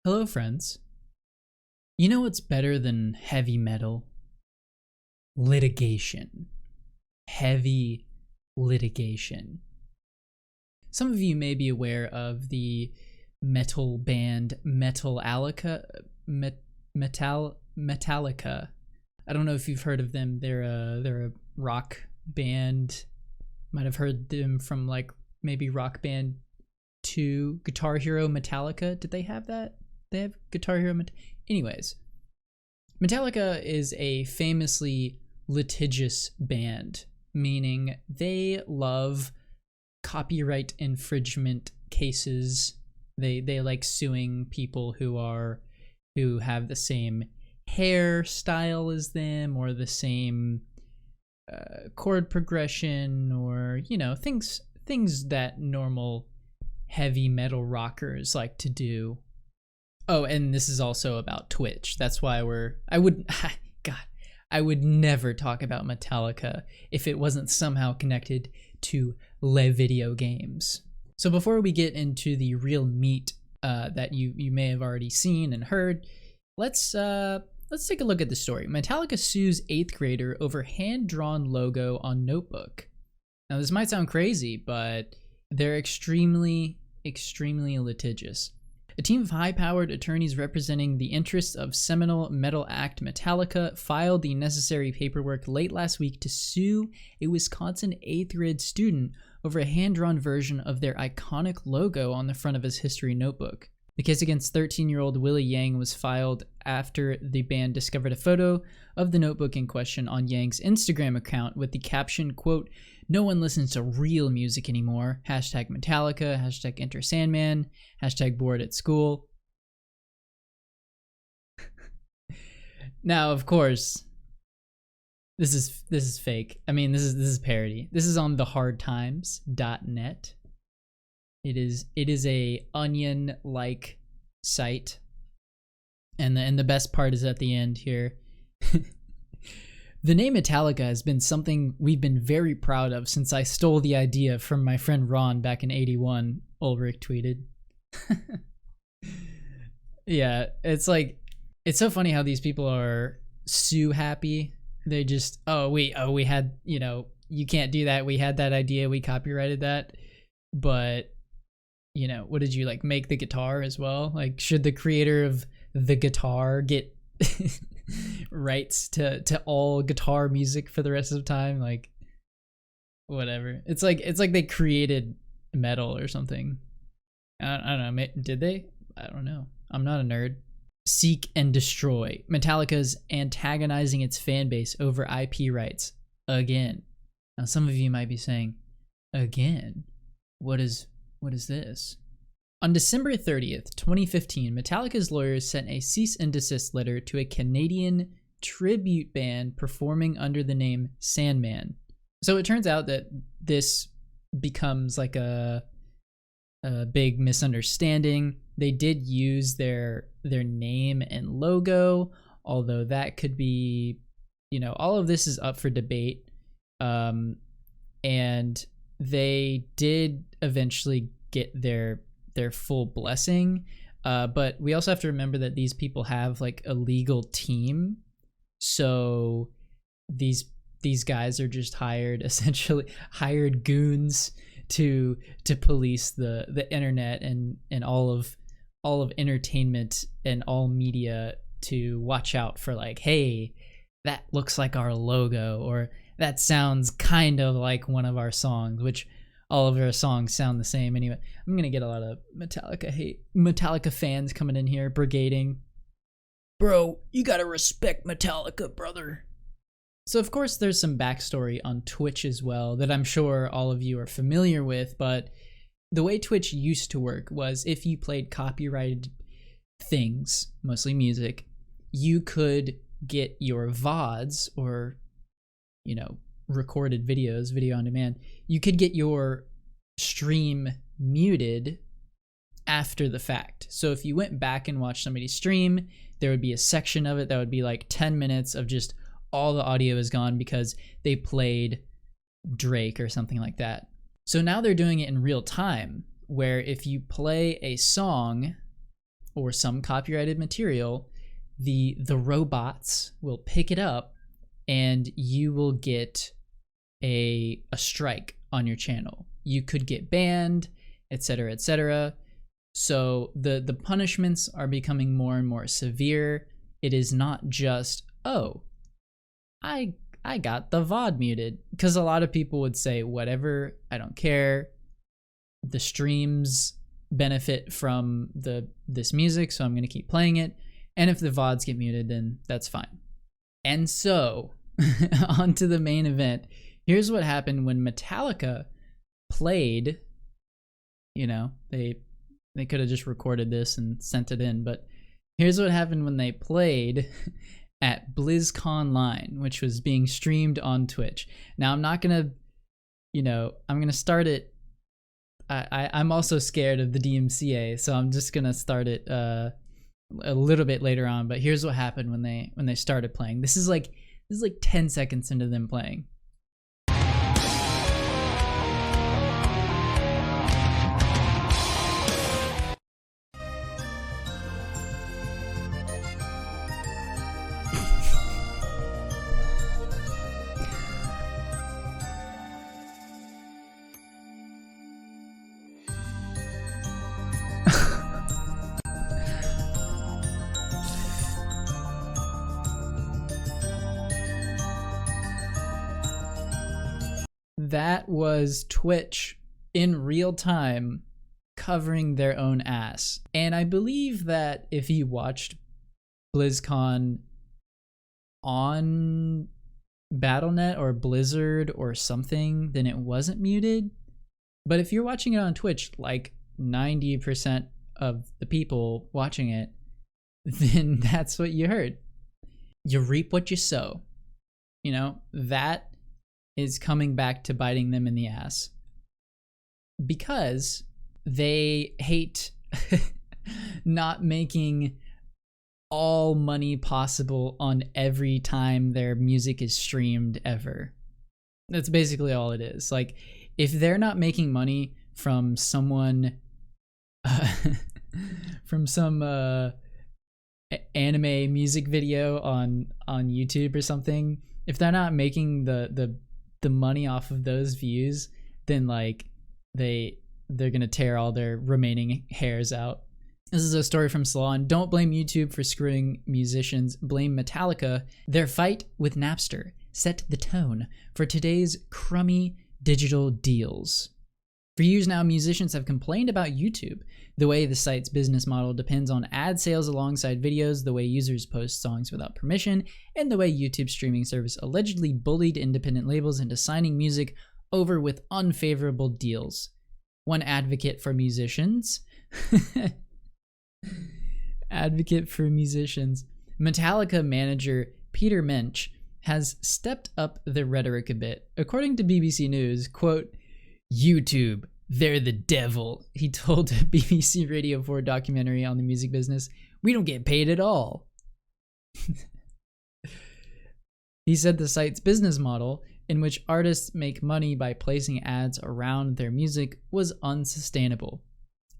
Hello, friends. You know what's better than heavy metal? Litigation. Heavy litigation. Some of you may be aware of the metal band Metallica. Metallica. I don't know if you've heard of them. They're a rock band. Might have heard them from like maybe Rock Band 2, Guitar Hero Metallica. Did they have that? They have Guitar Hero. Anyways, Metallica is a famously litigious band, meaning they love copyright infringement cases. They like suing people who have the same hairstyle as them or the same chord progression, or things that normal heavy metal rockers like to do. Oh, and this is also about Twitch. That's why I would never talk about Metallica if it wasn't somehow connected to video games. So before we get into the real meat that you may have already seen and heard, let's take a look at the story. Metallica sues 8th grader over hand-drawn logo on notebook. Now this might sound crazy, but they're extremely litigious. A team of high-powered attorneys representing the interests of seminal metal act Metallica filed the necessary paperwork late last week to sue a Wisconsin 8th grade student over a hand-drawn version of their iconic logo on the front of his history notebook. The case against 13-year-old Willie Yang was filed after the band discovered a photo of the notebook in question on Yang's Instagram account with the caption, quote, "No one listens to real music anymore. Hashtag Metallica, hashtag Enter Sandman, hashtag bored at school." Now, of course, this is fake. I mean, this is parody. This is on thehardtimes.net. It is a Onion-like site, and the best part is at the end here. The name Metallica has been something we've been very proud of since I stole the idea from my friend Ron back in '81. Ulrich tweeted. Yeah, it's so funny how these people are sue happy. They just we had, you can't do that. We had that idea. We copyrighted that, but. What did you make the guitar as well? Should the creator of the guitar get rights to all guitar music for the rest of the time? Whatever. It's like they created metal or something. I don't know. Did they? I don't know. I'm not a nerd. Seek and destroy. Metallica's antagonizing its fan base over IP rights again. Now, some of you might be saying, again, what is this? On December 30th, 2015, Metallica's lawyers sent a cease and desist letter to a Canadian tribute band performing under the name Sandman. So it turns out that this becomes like a big misunderstanding. They did use their name and logo, although that could be, all of this is up for debate. And they did eventually get their full blessing, but we also have to remember that these people have a legal team, so these guys are just essentially hired goons to police the internet and all of entertainment and all media, to watch out for hey, that looks like our logo, or that sounds kind of like one of our songs, which all of our songs sound the same anyway. I'm going to get a lot of Metallica fans coming in here, brigading. Bro, you got to respect Metallica, brother. So, of course, there's some backstory on Twitch as well that I'm sure all of you are familiar with, but the way Twitch used to work was if you played copyrighted things, mostly music, you could get your VODs, or recorded videos, video on demand, you could get your stream muted after the fact. So if you went back and watched somebody's stream, there would be a section of it that would be 10 minutes of just all the audio is gone because they played Drake or something like that. So now they're doing it in real time, where if you play a song or some copyrighted material, the robots will pick it up and you will get a strike on your channel. You could get banned, etc., etc. So the punishments are becoming more and more severe. It is not just, oh, I got the VOD muted, because a lot of people would say, whatever, I don't care. The streams benefit from this music, so I'm going to keep playing it. And if the VODs get muted, then that's fine. And so, on to the main event. Here's what happened when Metallica played. You know, they could have just recorded this and sent it in, but here's what happened when they played at BlizzConline, which was being streamed on Twitch. Now, I'm not gonna, I'm gonna start it. I'm also scared of the DMCA, so I'm just gonna start it a little bit later on. But here's what happened when they started playing. This is like 10 seconds into them playing. That was Twitch in real time covering their own ass. And I believe that if you watched BlizzCon on Battle.net or Blizzard or something, then it wasn't muted. But if you're watching it on Twitch, like 90% of the people watching it, then that's what you heard. You reap what you sow. That is coming back to biting them in the ass, because they hate not making all money possible on every time their music is streamed ever. That's basically all it is. Like, if they're not making money from someone from some anime music video on YouTube or something, if they're not making the money off of those views, then like they're gonna tear all their remaining hairs out. This is a story from Salon. Don't blame YouTube for screwing musicians, blame Metallica. Their fight with Napster set the tone for today's crummy digital deals. For years now, musicians have complained about YouTube, the way the site's business model depends on ad sales alongside videos, the way users post songs without permission, and the way YouTube's streaming service allegedly bullied independent labels into signing music over with unfavorable deals. One advocate for musicians, Metallica manager Peter Mensch has stepped up the rhetoric a bit. According to BBC News, quote, YouTube, they're the devil, he told a BBC Radio 4 documentary on the music business. We don't get paid at all. He said the site's business model, in which artists make money by placing ads around their music, was unsustainable.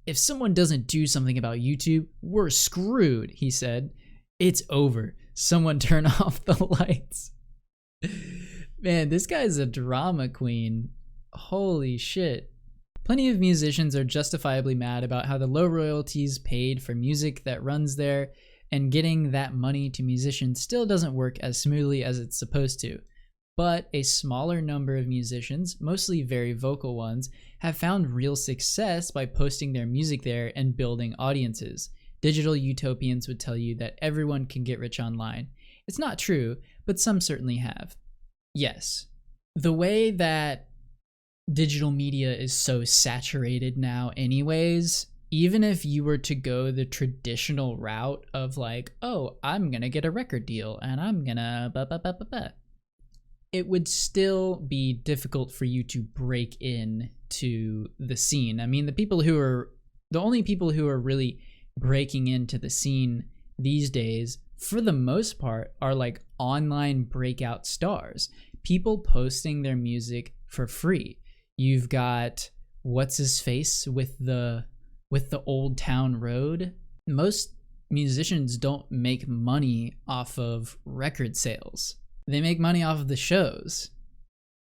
If someone doesn't do something about YouTube, we're screwed, he said. It's over. Someone turn off the lights. Man, this guy's a drama queen. Holy shit. Plenty of musicians are justifiably mad about how the low royalties paid for music that runs there, and getting that money to musicians still doesn't work as smoothly as it's supposed to. But a smaller number of musicians, mostly very vocal ones, have found real success by posting their music there and building audiences. Digital utopians would tell you that everyone can get rich online. It's not true, but some certainly have. Yes, the way that digital media is so saturated now anyways, even if you were to go the traditional route of like, oh, I'm gonna get a record deal and I'm gonna it would still be difficult for you to break in to the scene. I mean, the only people who are really breaking into the scene these days, for the most part, are like online breakout stars, people posting their music for free. You've got what's his face with the Old Town Road. most musicians don't make money off of record sales. They make money off of the shows.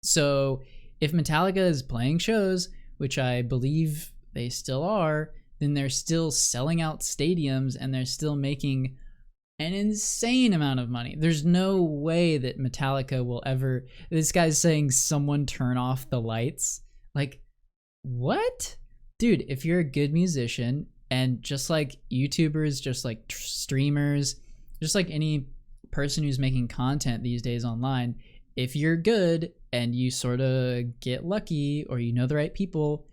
So if Metallica is playing shows, which I believe they still are, then they're still selling out stadiums and they're still making an insane amount of money. There's no way that Metallica will ever... This guy's saying someone turn off the lights. Like, what? Dude, if you're a good musician, and just like YouTubers, just like streamers, just like any person who's making content these days online, if you're good and you sort of get lucky or you know the right people,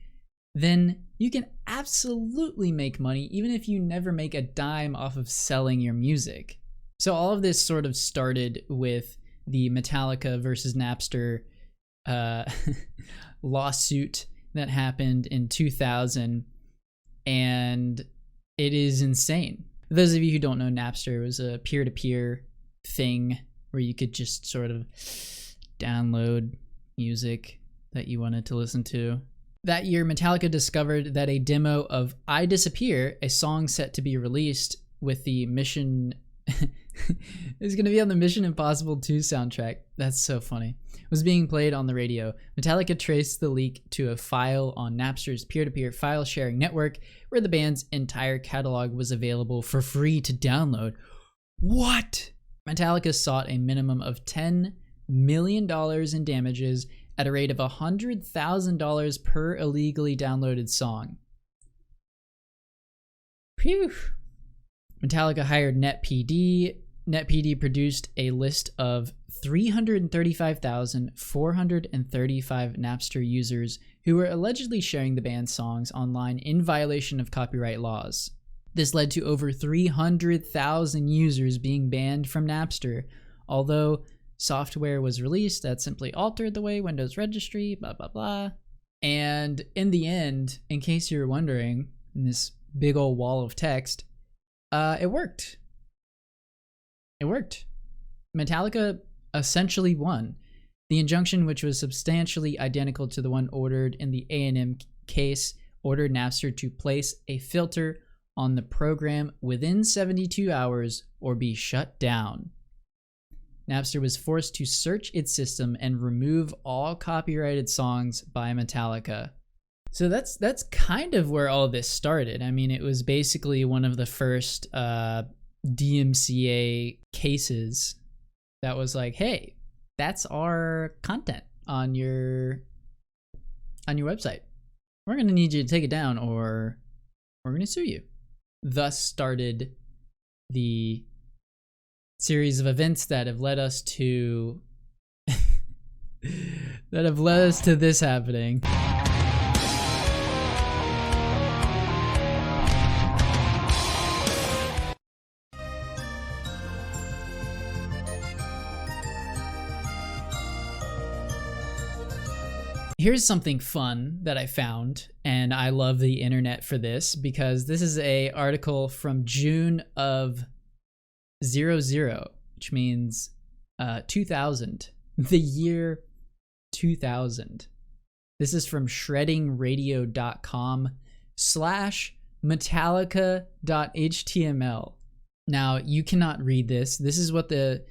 then you can absolutely make money even if you never make a dime off of selling your music. So all of this sort of started with the Metallica versus Napster lawsuit that happened in 2000, and it is insane. For those of you who don't know, Napster was a peer-to-peer thing where you could just sort of download music that you wanted to listen to. That year, Metallica discovered that a demo of I Disappear, a song set to be released with the Mission... is going to be on the Mission Impossible 2 soundtrack. That's so funny. Was being played on the radio. Metallica traced the leak to a file on Napster's peer-to-peer file sharing network where the band's entire catalog was available for free to download. What? Metallica sought a minimum of $10 million in damages at a rate of $100,000 per illegally downloaded song. Phew. Metallica hired NetPD. NetPD produced a list of 335,435 Napster users who were allegedly sharing the band's songs online in violation of copyright laws. This led to over 300,000 users being banned from Napster, although software was released that simply altered the way Windows registry, blah, blah, blah. And in the end, in case you're wondering, in this big old wall of text, it worked. It worked. Metallica essentially won. The injunction, which was substantially identical to the one ordered in the A&M case, ordered Napster to place a filter on the program within 72 hours or be shut down. Napster was forced to search its system and remove all copyrighted songs by Metallica. So that's kind of where all this started. I mean, it was basically one of the first DMCA cases that was like, hey, that's our content on your website. We're going to need you to take it down or we're going to sue you. Thus started the series of events that have led us to this happening. Here's something fun that I found, and I love the internet for this because this is a article from June of 00, which means 2000, the year 2000. This is from shreddingradio.com/Metallica.html. Now, you cannot read this. This is what the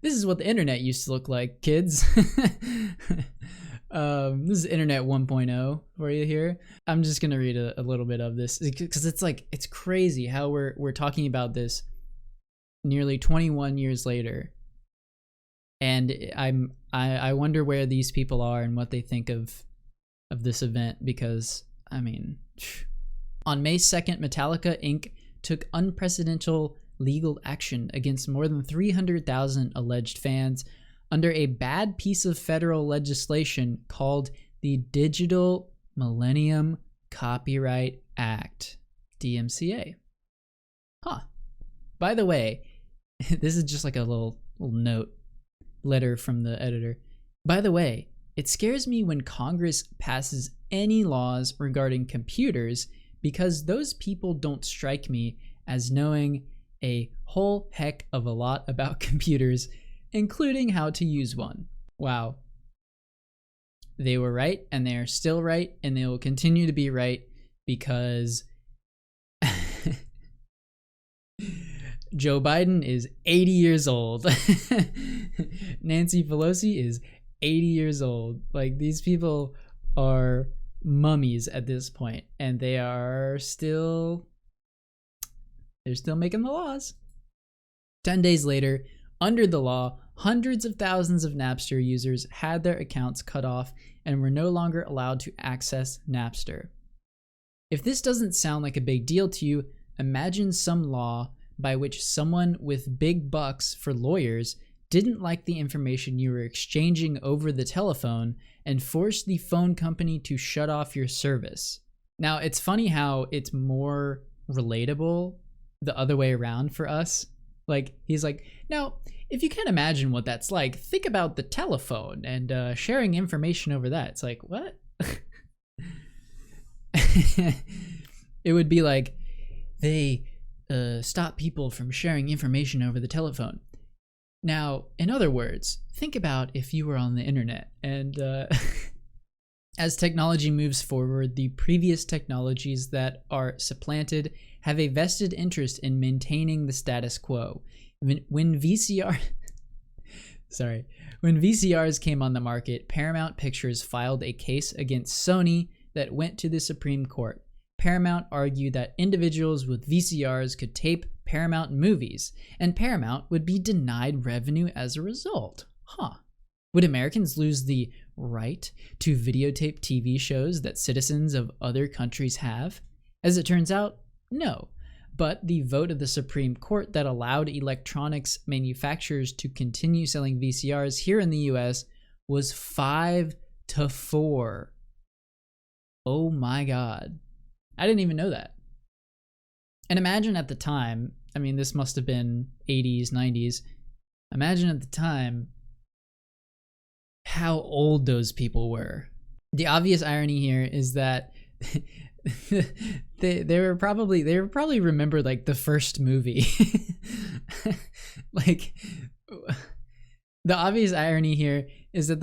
this is what the internet used to look like, kids. This is Internet 1.0 for you here. I'm just gonna read a little bit of this because it's crazy how we're talking about this nearly 21 years later, and I wonder where these people are and what they think of this event, because I mean, on May 2nd, Metallica Inc. took unprecedented legal action against more than 300,000 alleged fans under a bad piece of federal legislation called the Digital Millennium Copyright Act, DMCA. Huh. By the way, this is just like a little letter from the editor. By the way, it scares me when Congress passes any laws regarding computers because those people don't strike me as knowing a whole heck of a lot about computers, including how to use one. Wow. They were right, and they are still right, and they will continue to be right because Joe Biden is 80 years old. Nancy Pelosi is 80 years old. Like, these people are mummies at this point, and they're still making the laws. 10 days later, under the law, hundreds of thousands of Napster users had their accounts cut off and were no longer allowed to access Napster. If this doesn't sound like a big deal to you, imagine some law by which someone with big bucks for lawyers didn't like the information you were exchanging over the telephone and forced the phone company to shut off your service. Now, it's funny how it's more relatable the other way around for us. Like, he's like, now, if you can't imagine what that's like, think about the telephone and sharing information over that. It's like, what? It would be like, they stop people from sharing information over the telephone. Now, in other words, think about if you were on the internet and as technology moves forward, the previous technologies that are supplanted have a vested interest in maintaining the status quo. When VCRs came on the market, Paramount Pictures filed a case against Sony that went to the Supreme Court. Paramount argued that individuals with VCRs could tape Paramount movies, and Paramount would be denied revenue as a result. Would Americans lose the right to videotape TV shows that citizens of other countries have? As it turns out, no. But the vote of the Supreme Court that allowed electronics manufacturers to continue selling VCRs here in the US was 5-4. Oh my God. I didn't even know that. And imagine at the time, I mean, this must have been 80s, 90s. Imagine at the time how old those people were. The obvious irony here is that they were probably remember like the first movie. Like, the obvious irony here is that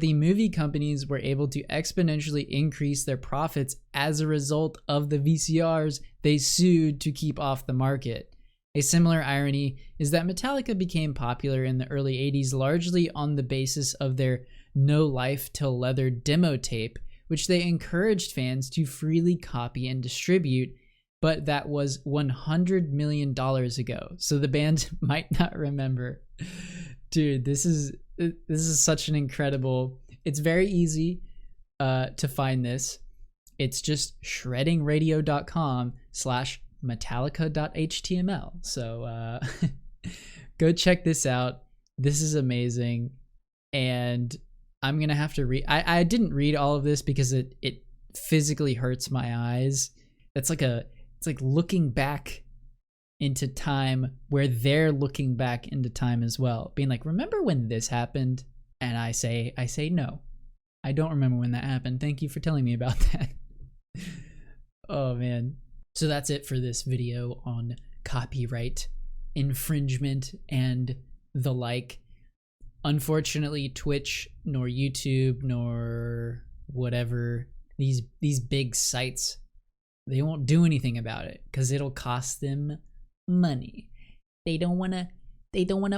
the movie companies were able to exponentially increase their profits as a result of the VCRs they sued to keep off the market. A similar irony is that Metallica became popular in the early 80s largely on the basis of their No Life Till Leather demo tape, which they encouraged fans to freely copy and distribute, but that was $100 million ago, so the band might not remember. Dude, this is such an incredible... It's very easy to find this. It's just shreddingradio.com/metallica.html. So go check this out. This is amazing. And I'm going to have to read... I didn't read all of this because it physically hurts my eyes. It's like looking back into time where they're looking back into time as well, being like, remember when this happened? And I say no, I don't remember when that happened. Thank you for telling me about that. Oh man. So that's it for this video on copyright infringement and the like. Unfortunately, Twitch nor YouTube nor whatever, these big sites, they won't do anything about it because it'll cost them money. They don't want to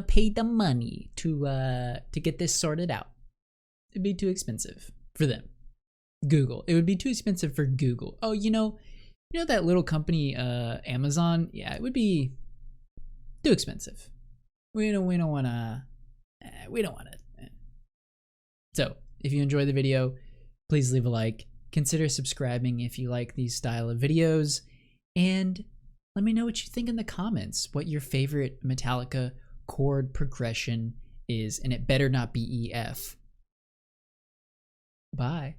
pay the money to get this sorted out. It'd be too expensive for them. Google. It would be too expensive for Google. Oh, you know that little company Amazon? Yeah, it would be too expensive. We don't want to. So, if you enjoyed the video, please leave a like. Consider subscribing if you like these style of videos, and let me know what you think in the comments, what your favorite Metallica chord progression is, and it better not be EF. Bye.